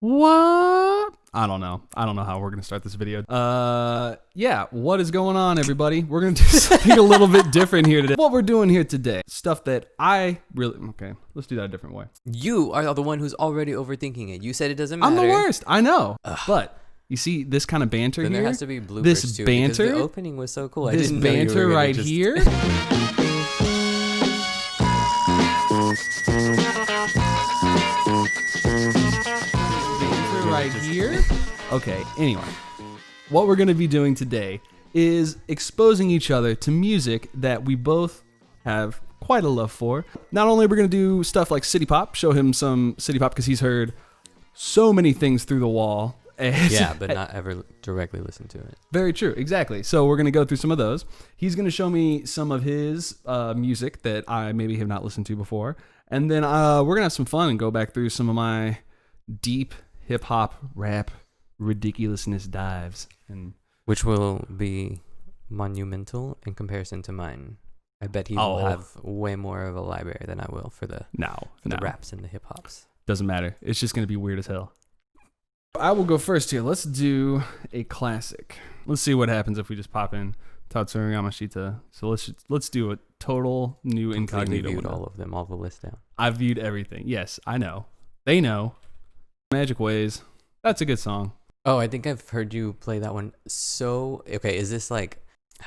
What? I don't know how we're gonna start this video. Yeah, what is going on, everybody? We're gonna do something a little bit different here today. What we're doing here today, stuff that okay, let's do that a different way. You are the one who's already overthinking it. You said it doesn't matter. I'm the worst, I know. Ugh. But you see this kind of banter then here? There has to be bloopers this too, banter, because the opening was so cool. This banter right here. Right here. Okay, anyway, what we're going to be doing today is exposing each other to music that we both have quite a love for. Not only are we going to do stuff like city pop, show him some city pop because he's heard so many things through the wall. Yeah, but not ever directly listen to it. Very true, exactly. So we're going to go through some of those. He's going to show me some of his music that I maybe have not listened to before. And then we're going to have some fun and go back through some of my deep hip-hop, rap, ridiculousness dives. Which will be monumental in comparison to mine. I bet he will have way more of a library than I will for the raps and the hip-hops. Doesn't matter. It's just going to be weird as hell. I will go first here. Let's do a classic. Let's see what happens if we just pop in Tatsuro Yamashita. So let's do a total new incognito. I viewed all of them, all the list down. I've viewed everything. Yes, I know. They know. Magic Ways. That's a good song. Oh, I think I've heard you play that one. So, okay, is this like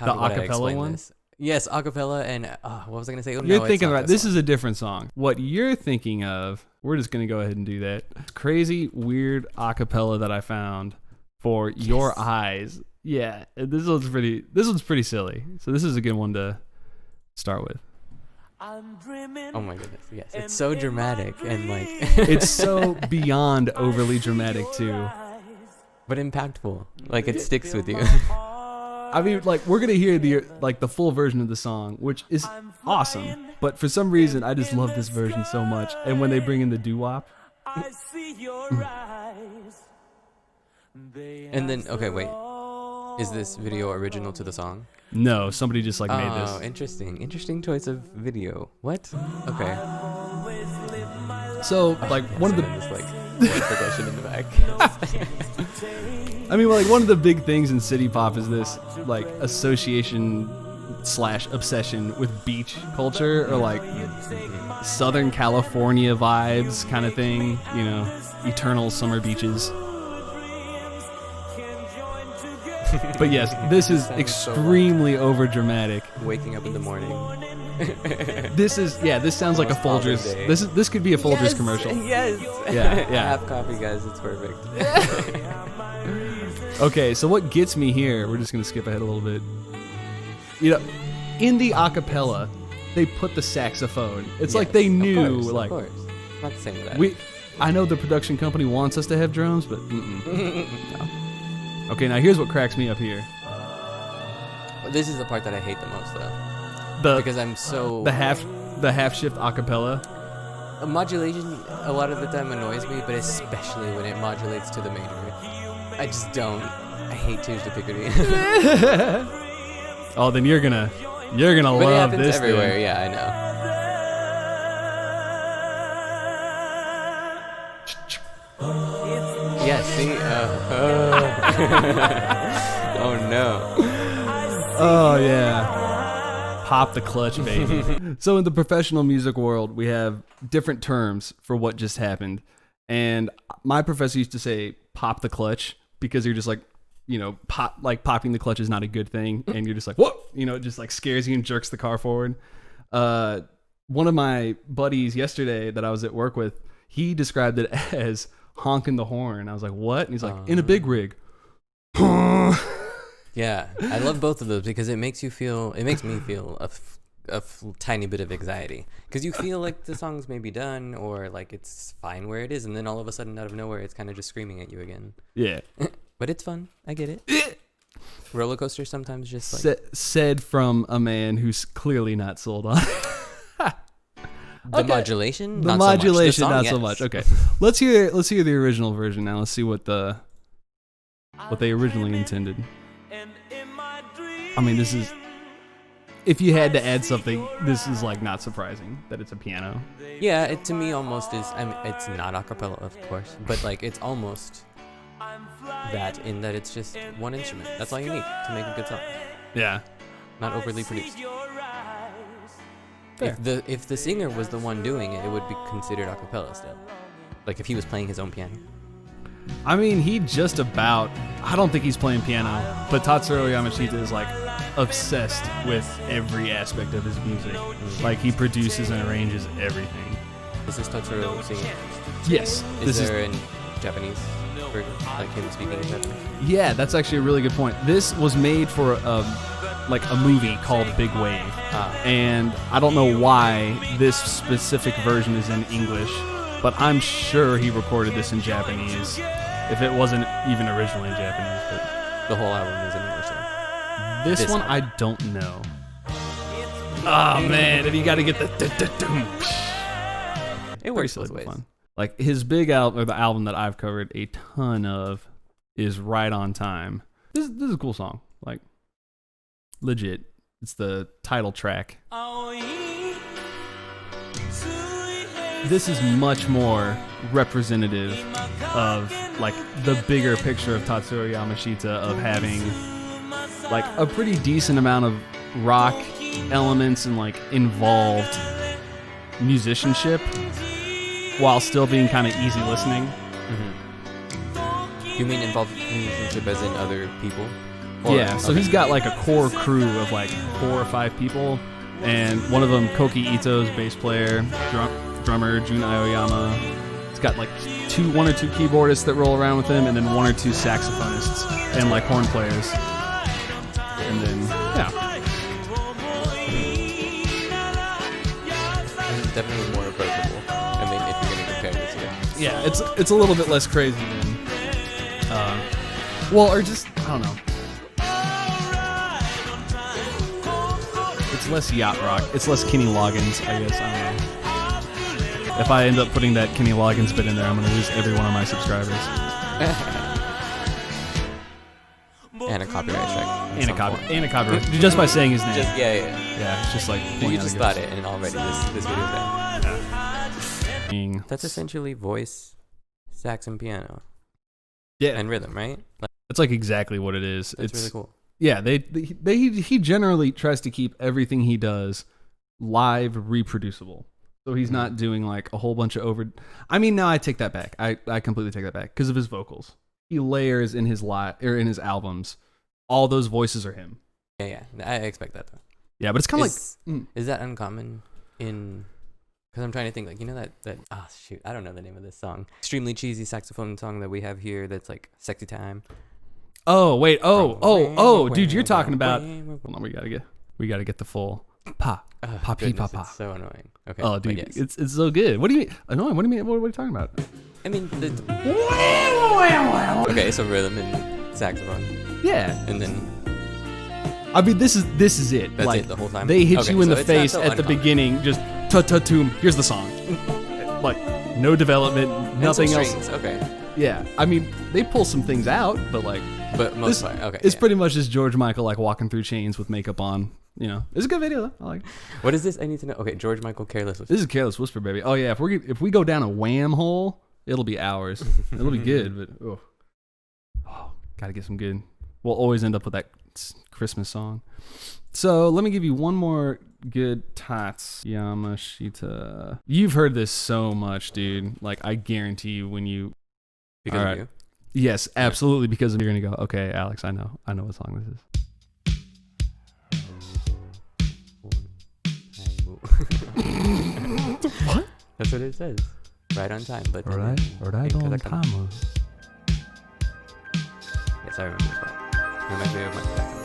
the acapella one? This? Yes, acapella and what was I going to say? Oh, you're thinking about this is a different song. What you're thinking of, we're just going to go ahead and do that. Crazy, weird acapella that I found for Your Eyes. Yeah, this one's pretty silly. So this is a good one to start with. Oh my goodness, yes. It's so dramatic and like it's so beyond overly dramatic too. But impactful. Like it sticks with you. I mean, like we're gonna hear the full version of the song, which is awesome. But for some reason I just love this version so much. And when they bring in the doo-wop. And then okay, wait. Is this video original to the song? No, somebody just like made this. Oh, interesting choice of video. What? Okay. So like one of the percussion in the back. I mean, like one of the big things in city pop is this like association/obsession with beach culture or like Southern California vibes kind of thing. You know, eternal summer beaches. But yes, this is extremely over dramatic. Waking up in the morning. This sounds like a Folgers. This could be a Folgers commercial. Yes. Yeah. Have coffee, guys. It's perfect. Okay, so what gets me here? We're just gonna skip ahead a little bit. You know, in the acapella, they put the saxophone. It's like they knew, of course. Not the same with that. I know the production company wants us to have drums, but no. Okay, now here's what cracks me up here. This is the part that I hate the most, though. Because I'm so the half shift acapella. Modulation a lot of the time annoys me, but especially when it modulates to the major. I just don't. I hate Tears to Picardy. Oh, then you're gonna but love it this everywhere. thing. Yeah, I know. Yeah, see? Oh no. Oh yeah. Pop the clutch, baby. So in the professional music world, we have different terms for what just happened. And my professor used to say pop the clutch because you're just like, you know, popping the clutch is not a good thing. And you're just like, whoa, you know, it just like scares you and jerks the car forward. One of my buddies yesterday that I was at work with, he described it as honking the horn. I was like, what? And he's like, in a big rig. Yeah, I love both of those because it makes me feel a tiny bit of anxiety because you feel like the song's maybe done or like it's fine where it is, and then all of a sudden out of nowhere it's kind of just screaming at you again. Yeah. But it's fun. I get it. Roller coaster sometimes just like said from a man who's clearly not sold on the modulation. The not modulation, so much. not so much. Okay, let's hear the original version now. Let's see what they originally intended. I mean, this is if you had to add something, this is like not surprising that it's a piano. Yeah, it to me almost is. I mean, it's not a cappella, of course, but like it's almost that in that it's just one instrument. That's all you need to make a good song. Yeah. Not overly produced. Fair. If the singer was the one doing it, it would be considered a cappella still. Like if he was playing his own piano. I mean, he just about, I don't think he's playing piano, but Tatsuro Yamashita is like obsessed with every aspect of his music. Like he produces and arranges everything. Is this Tatsuro singing? Yes. Is there a Japanese version, like him speaking in Japanese? Yeah, that's actually a really good point. This was made for like a movie called Big Wave. And I don't know why this specific version is in English, but I'm sure he recorded this in Japanese, if it wasn't even originally in Japanese. But The whole album is in English though. this one, I don't know. Oh man, and you got to get the. It works both ways. Fun. Like his big album, or the album that I've covered a ton of, is Right on Time. This is a cool song. Like legit, it's the title track. This is much more representative of like the bigger picture of Tatsuro Yamashita, of having like a pretty decent amount of rock elements and like involved musicianship while still being kind of easy listening. You mean involved musicianship as in other people? Yeah, so he's got like a core crew of like 4 or 5 people, and one of them, Koki Ito's bass player, drummer Jun Aoyama. He's got like 1 or 2 keyboardists that roll around with him, and then 1 or 2 saxophonists and like horn players. And then, yeah. It's definitely more approachable. I mean, if you're going to compare this to it. Yeah, it's a little bit less crazy than, well, or just, I don't know. It's less yacht rock. It's less Kenny Loggins, I guess. I don't know. If I end up putting that Kenny Loggins bit in there, I'm going to lose every one of my subscribers. And a copyright strike. And a copyright. Just by saying his name. Yeah, it's just like... You just thought it, and already this video's there. That's essentially voice, sax, and piano. Yeah. And rhythm, right? That's like exactly what it is. It's really cool. Yeah, he generally tries to keep everything he does live reproducible. So he's not doing like a whole bunch of I mean, no, I take that back. I completely take that back because of his vocals. He layers in his in his albums. All those voices are him. Yeah, I expect that though. Yeah, but it's kind of like is that uncommon in? Because I'm trying to think, like, you know that shoot, I don't know the name of this song. Extremely cheesy saxophone song that we have here that's like Sexy Time. Oh wait, dude, you're talking about. Hold on, we gotta get the full pa pa. It's so annoying. Okay. Oh, dude, yes. it's so good. What do you mean annoying? What do you mean? What are you talking about? I mean, okay, so rhythm and saxophone. Yeah, and then. I mean, this is it. That's like, it the whole time. They hit you in so the face at the beginning, just ta-ta-toom. Here's the song. Like no development, nothing else. Okay. Yeah, I mean, they pull some things out, but like. But most part, okay. It's pretty much just George Michael like walking through chains with makeup on. You know, it's a good video though. I like it. What is this? I need to know. Okay, George Michael, Careless. This is Careless Whisper, baby. Oh yeah, if we go down a wham hole, it'll be ours. It'll be good, but gotta get some good. We'll always end up with that Christmas song. So let me give you one more good Tats Yamashita. You've heard this so much, dude. Like I guarantee you when you. Because of you. Yes, absolutely. Because you're gonna go. Okay, Alex, I know what song this is. What? That's what it says. Right on time, but right on time. Yes, I remember this part. It reminds me of Michael Jackson.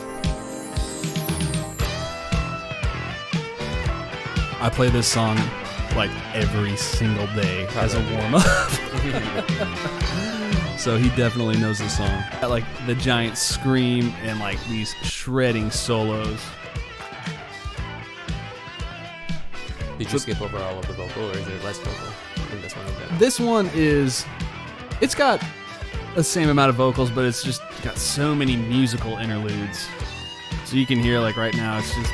I play this song like every single day as a warm up. So he definitely knows the song. Got like the giant scream and like these shredding solos. Did you skip over all of the vocal, or is there less vocal in this one? This one it's got the same amount of vocals, but it's just got so many musical interludes. So you can hear like right now, it's just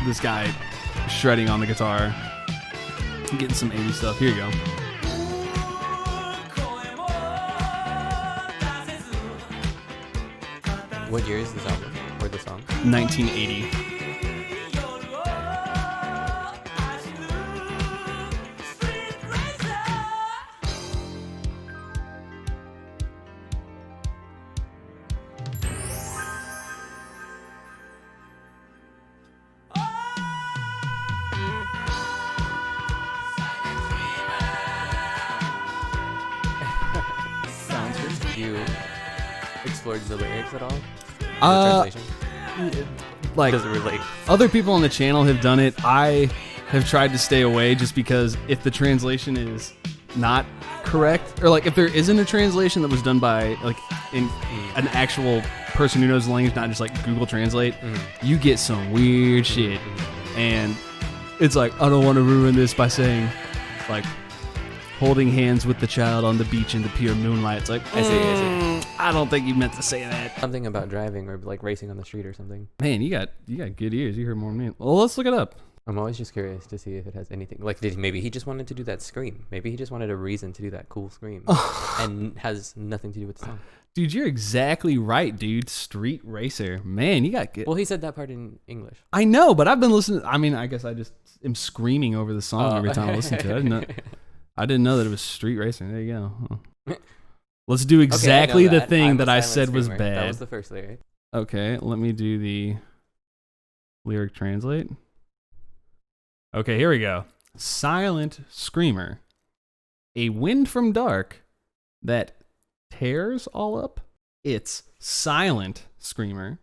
this guy shredding on the guitar, getting some 80s stuff. Here you go. What year is this album or the song? 1980. Sounds good. Do you explore the lyrics at all? Translation? Like, Does it relate? other people on the channel have done it. I have tried to stay away just because if the translation is not correct, or like if there isn't a translation that was done by like an actual person who knows the language, not just like Google Translate, you get some weird shit. And it's like, I don't want to ruin this by saying like holding hands with the child on the beach in the pure moonlight. It's like, I see. I don't think you meant to say that. Something about driving or like racing on the street or something. Man, you got good ears. You heard more than me. Well, let's look it up. I'm always just curious to see if it has anything. Like, maybe he just wanted to do that scream. Maybe he just wanted a reason to do that cool scream, and has nothing to do with the song. Dude, you're exactly right, dude. Street racer. Man, you got good. Well, he said that part in English. I know, but I've been listening. I mean, I guess I just am screaming over the song every time I listen to it. I didn't know that it was street racing. There you go. Let's do exactly the thing that I said was bad. That was the first lyric. Okay, let me do the lyric translate. Okay, here we go. Silent screamer. A wind from dark that tears all up. It's silent screamer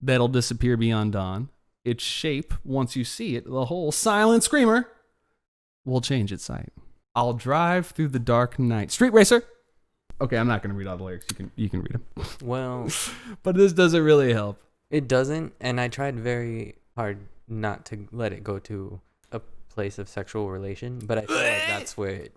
that'll disappear beyond dawn. Its shape, once you see it, the whole silent screamer will change its sight. I'll drive through the dark night. Street racer. Okay, I'm not going to read all the lyrics. You can read them. Well, but this doesn't really help. It doesn't, and I tried very hard not to let it go to a place of sexual relation, but I feel like that's where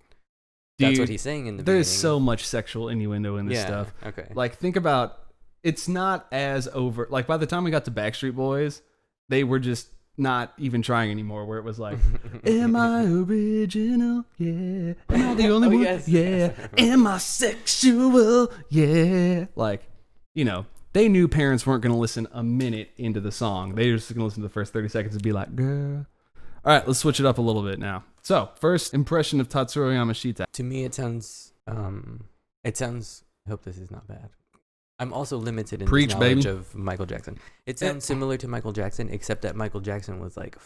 that's what he's saying in the beginning. There's so much sexual innuendo in this stuff. Okay. Like, think about, it's not as over, like, by the time we got to Backstreet Boys, they were just not even trying anymore, where it was like, am I original? Yeah. Am I the only one? Yes. Yeah. Am I sexual? Yeah. Like, you know, they knew parents weren't going to listen a minute into the song. They were just going to listen to the first 30 seconds and be like, girl. All right, let's switch it up a little bit now. So, first impression of Tatsuro Yamashita. To me, it sounds, I hope this is not bad. I'm also limited in Preach, this knowledge baby. of Michael Jackson. It sounds similar to Michael Jackson, except that Michael Jackson was like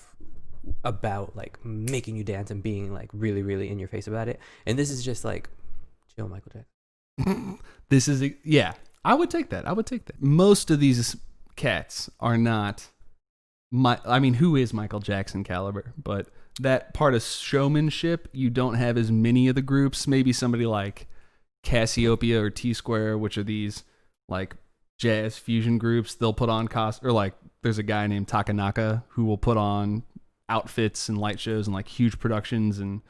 about like making you dance and being like really, really in your face about it. And this is just like chill Michael Jackson. This is, yeah, I would take that. Most of these cats are not, who is Michael Jackson caliber? But that part of showmanship, you don't have as many of the groups. Maybe somebody like Cassiopeia or T-Square, which are these like jazz fusion groups. They'll put on or like there's a guy named Takanaka who will put on outfits and light shows and like huge productions and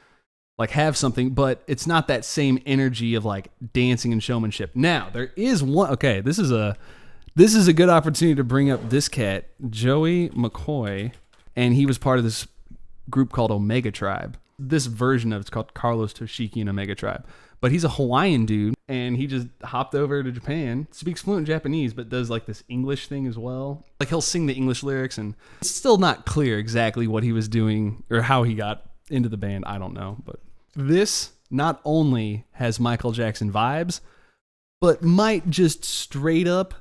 like have something, but it's not that same energy of like dancing and showmanship. Now there is one. Okay, this is a good opportunity to bring up this cat, Joey McCoy, and he was part of this group called Omega Tribe. This version of it's called Carlos Toshiki and Omega Tribe. But he's a Hawaiian dude, and he just hopped over to Japan, speaks fluent Japanese, but does like this English thing as well. Like he'll sing the English lyrics, and it's still not clear exactly what he was doing or how he got into the band. I don't know. But this not only has Michael Jackson vibes, but might just straight up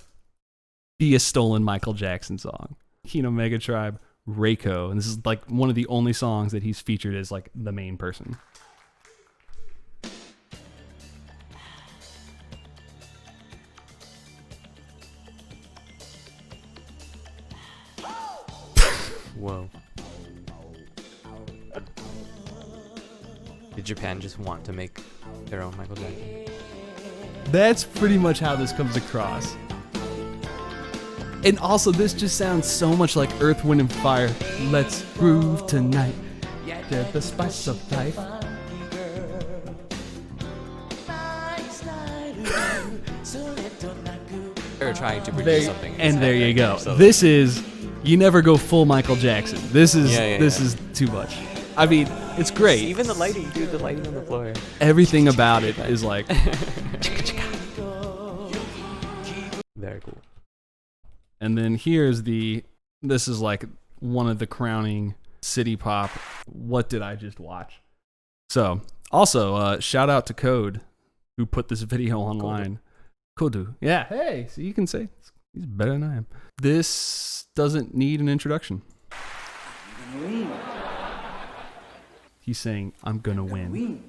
be a stolen Michael Jackson song. Kino Omega Tribe, Reiko. And this is like one of the only songs that he's featured as like the main person. Whoa. Did Japan just want to make their own Michael Jackson? That's pretty much how this comes across. And also, this just sounds so much like Earth, Wind, and Fire. Let's groove tonight. Get the spice of life. They're trying to produce something. And there you go. So This is You never go full Michael Jackson. This is Yeah. is too much. I mean, it's great. Even the lighting, dude. The lighting on the floor. Everything about it is like. Very cool. And then this is like one of the crowning city pop. What did I just watch? So, also, shout out to Code, who put this video online. Kodu. Yeah, hey, so you can say he's better than I am. This doesn't need an introduction. He's saying, I'm gonna win.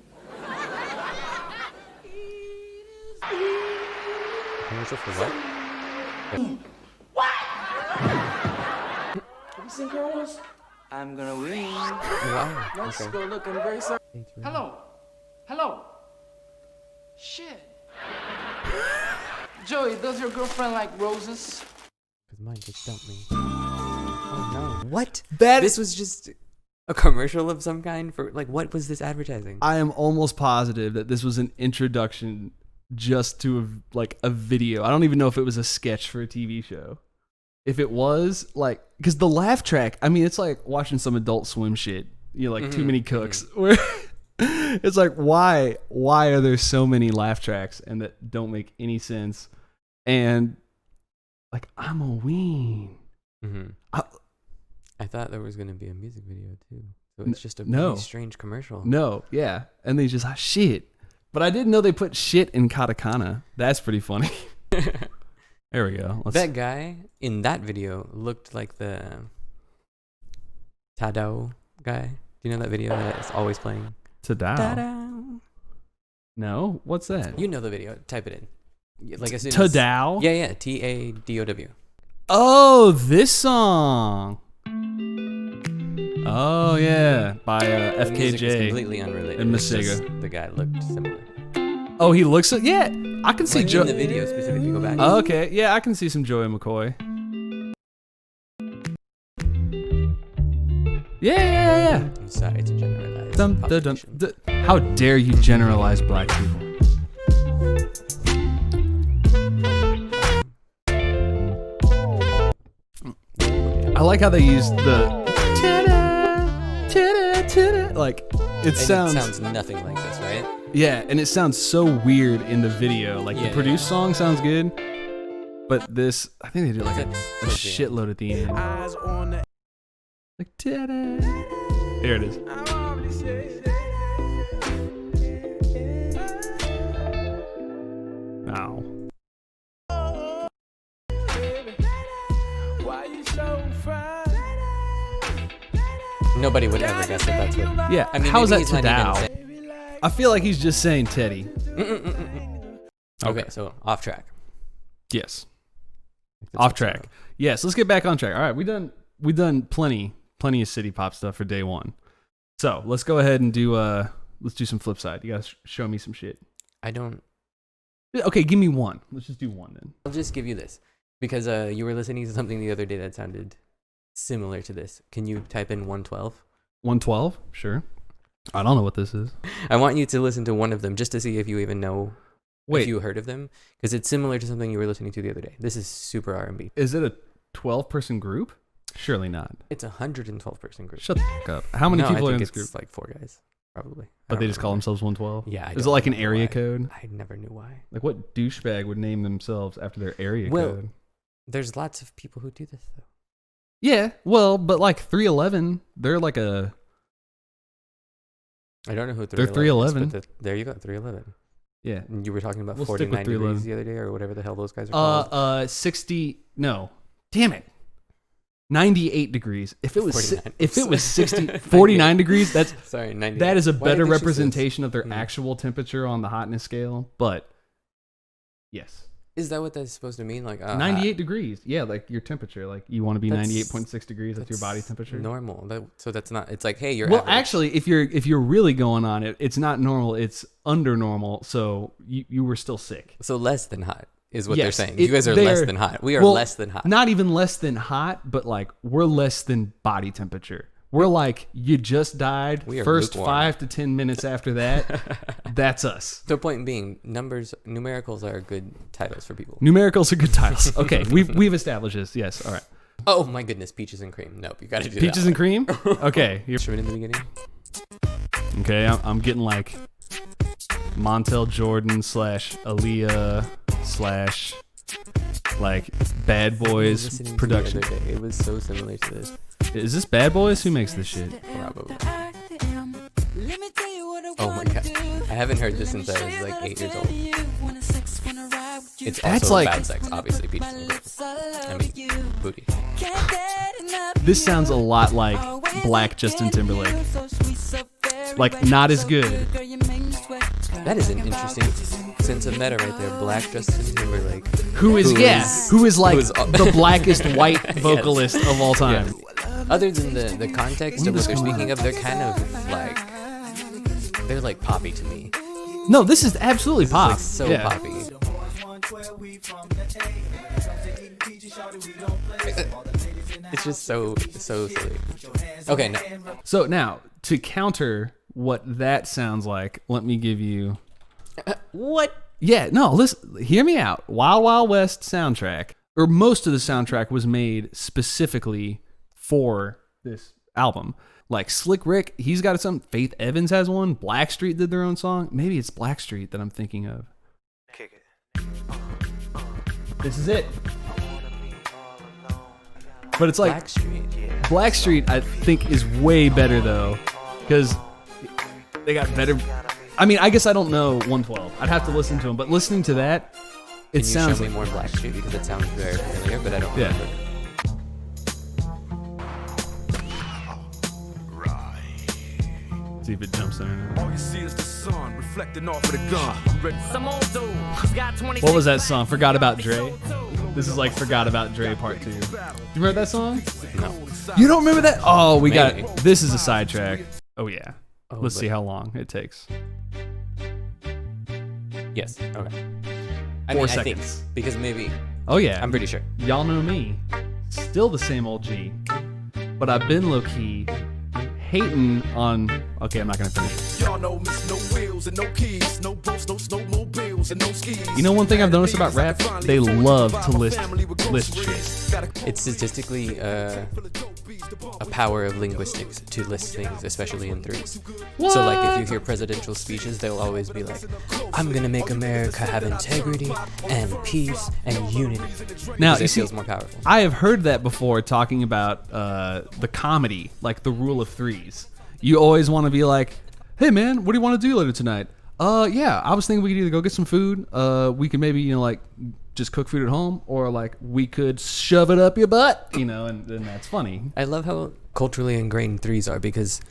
Commercial for what? Have you seen Careless? I'm gonna win. Wow. Let's Okay. go looking very sorry. Hello. Shit. Joey, does your girlfriend like roses? Because mine just dumped me. Oh no. What? That This was just a commercial of some kind for, like, what was this advertising? I am almost positive that this was an introduction just to a video. I don't even know if it was a sketch for a TV show. If it was, like, because the laugh track, I mean, it's like watching some Adult Swim shit. You know, like Too Many Cooks, where it's like, why are there so many laugh tracks and that don't make any sense? And like, I'm a ween. Mm-hmm. I thought there was going to be a music video too. So it's just a no. really strange commercial. No, yeah. And they just, shit. But I didn't know they put shit in katakana. That's pretty funny. There we go. That guy in that video looked like the Tadow guy. Do you know that video that's always playing? Tadow. Tadow. No? What's that? You know the video. Type it in. Like as soon as, Tadow? Yeah. Tadow. Oh, this song. Oh, yeah. By The music is FKJ. completely unrelated. and It's just Masego. The guy looked similar. Oh, he looks... Yeah, I can see Like Joe... in the video specifically. Go back. Oh, okay, yeah, I can see some Joey McCoy. Yeah. I'm sorry to generalize. Dum, da, dum, how dare you generalize black people? I like how they use the like it sounds nothing like this, right? yeah, and it sounds so weird in the video. Like the Yeah, produced song sounds good, but this I think they did like a Towards the end. shitload at the end. Eyes on the Like ta-da. There it is. Ow. why you so fine? Nobody would ever guess that that's what. Yeah, I mean, how is maybe that he's not even Tadow? I feel like he's just saying Teddy. Okay, so off track. Yes. That's Off Tatsuro. track. Yes, let's get back on track. All right, we done plenty of city pop stuff for day one. So let's go ahead and do let's do some flip side. You guys show me some shit. I don't. Okay, give me one. Let's just do one then. I'll just give you this because you were listening to something the other day that sounded similar to this. Can you type in 112? 112? Sure. I don't know what this is. I want you to listen to one of them just to see if you even know. If Wait, you heard of them, because it's similar to something you were listening to the other day. This is super R&B. is it a 12-person group? Surely not. It's a 112 person group. Shut the fuck up. How many No, people I are in think this group? it's like 4 guys, probably. I But they don't just call remember. themselves 112? Yeah. I Is it don't like an know area why. code? I never knew why. Like what douchebag would name themselves after their area Well, code? There's lots of people who do this though. Yeah, well, but like 311, they're like a I don't know who 311 They're 311. is, but there you go, 311. yeah. You were talking about We'll stick with 49 degrees 311. the other day, or whatever the hell those guys are called. 60. No, damn it. 98 degrees. If it was 49. if it was 60 49 degrees, that's Sorry, 90. that is a Why do you better think she says- representation of their Hmm. actual temperature on the hotness scale. But yes, Is that what that's supposed to mean? Like 98 degrees. Yeah, like your temperature. Like you want to be That's- 98.6 degrees. That's your body temperature. Normal. So that's not. It's like, hey, you're. Well, average. actually, if you're really going on it, it's not normal. It's under normal. So you were still sick. So less than hot is what they're Yes, saying. it- You guys are less they're- than hot. We are well, less than hot. Not even less than hot, but like we're less than body temperature. We're like you just died. We are First lukewarm. 5 to 10 minutes after that, that's us. The point being, numericals are good titles for people. Numericals are good titles. Okay, we've established this. Yes. All right. Oh my goodness, Peaches and Cream. Nope, you gotta do Peaches that and Cream? Okay. instrument in the beginning. Okay, I'm getting like Montel Jordan / Aaliyah / like Bad Boys Listening to production. the other day, it was so similar to this. Is this Bad Boys? Who makes this shit? Probably. Oh my god. I haven't heard this since I was like 8 years old. It's That's also like- about sex, obviously. Peaches and Cream. I mean, booty. This sounds a lot like Black Justin Timberlake. Like, not as good. That is an interesting sense of meta right there. Black Justin Timberlake. Who is like who is the blackest white vocalist of all time. Yes. Other than the context of what they're speaking of, they're kind of like, they're like poppy to me. No, this is absolutely pop. Like so Yeah. poppy. It's just so silly. Okay, no. So now, to counter what that sounds like, let me give you... What? Yeah, no, listen, hear me out. Wild Wild West soundtrack, or most of the soundtrack was made specifically for this album. Like Slick Rick, he's got some. Faith Evans has one. Blackstreet did their own song. Maybe it's Blackstreet that I'm thinking of. This is it. But it's like Blackstreet, I think, is way better though, because they got better. I mean, I guess I don't know 112. I'd have to listen to them, but listening to that, it Can you sounds show me like more Blackstreet because it sounds very familiar, but I don't Yeah. remember. see if it jumps in. All you see is the sun reflecting off of the gun. Some old dude. He's got 26. What was that song? Forgot About Dre? This is like Forgot About Dre Part 2. You remember that song? No. You don't remember that? Oh, we got Maybe. it. This is a sidetrack. Oh, yeah. Oh, Let's but- see how long it takes. Yes. Okay. I 4 mean, seconds. I think because maybe Oh, yeah. I'm pretty sure. Y'all know me. Still the same old G. But I've been low key hating on. Okay, I'm not going to finish. Y'all know miss no wheels and no keys, no boats, no snowmobiles and no skis. You know one thing I've noticed about rap? They love to list shit. It's statistically a power of linguistics to list things, especially in threes. So, like, if you hear presidential speeches, they'll always be like, "I'm gonna make America have integrity and peace and unity." Now, Because you it see, feels more powerful. I have heard that before talking about the comedy, like the rule of threes. You always want to be like, hey man, what do you want to do later tonight? Yeah, I was thinking we could either go get some food, we could maybe, like just cook food at home, or like we could shove it up your butt, and that's funny. I love how culturally ingrained threes are because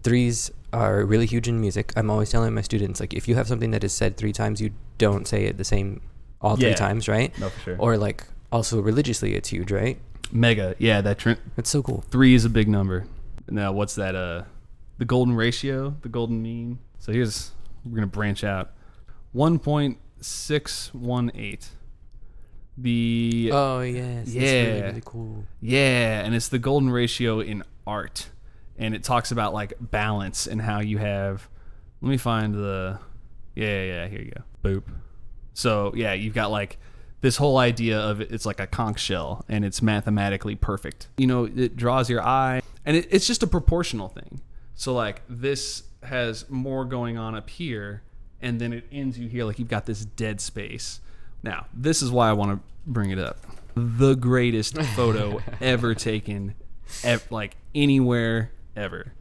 threes are really huge in music. I'm always telling my students, like, if you have something that is said 3 times, you don't say it the same all 3 Yeah. times, right? No, for sure. Or like also religiously, it's huge, right? Mega, yeah, that It's so cool. 3 is a big number. Now, what's that? The golden ratio, the golden mean. So we're gonna branch out. 1.618. The Oh yes, Yeah. it's really, really cool. Yeah, and it's the golden ratio in art. And it talks about like balance and how you have, let me find the, yeah, here you go. Boop. So yeah, you've got like this whole idea of it's like a conch shell and it's mathematically perfect. It draws your eye, and it's just a proportional thing. So like this has more going on up here, and then it ends you here, like you've got this dead space. Now, this is why I want to bring it up. The greatest photo ever taken, like anywhere ever.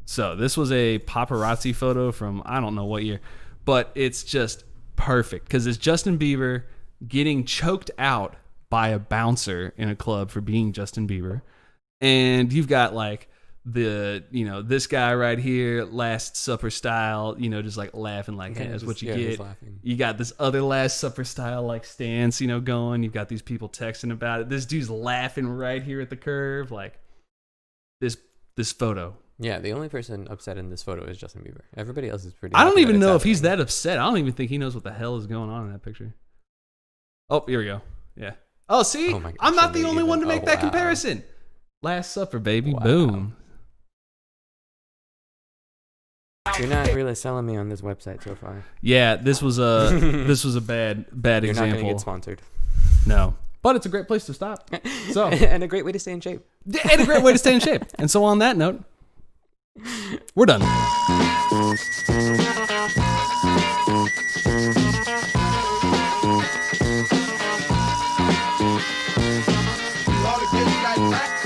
So this was a paparazzi photo from I don't know what year, but it's just perfect because it's Justin Bieber getting choked out by a bouncer in a club for being Justin Bieber. And you've got like this guy right here, Last Supper style, just like laughing like, hey, that's what you he's get. laughing. You got this other Last Supper style like stance, going. You've got these people texting about it. This dude's laughing right here at the curve. Like this photo. Yeah, the only person upset in this photo is Justin Bieber. Everybody else is pretty. I don't happy that even it's know if he's happening. that upset. I don't even think he knows what the hell is going on in that picture. Oh, here we go. Yeah. Oh, see? Oh my gosh, I'm not the I only didn't one to even- make oh, that wow. comparison. Last Supper, baby. Wow. Boom. You're not really selling me on this website so far. Yeah, this was a bad You're not example. gonna get sponsored. No. but it's a great place to stop. So, And a great way to stay in shape. and a great way to stay in shape. And so on that note, we're done. All the kids like that.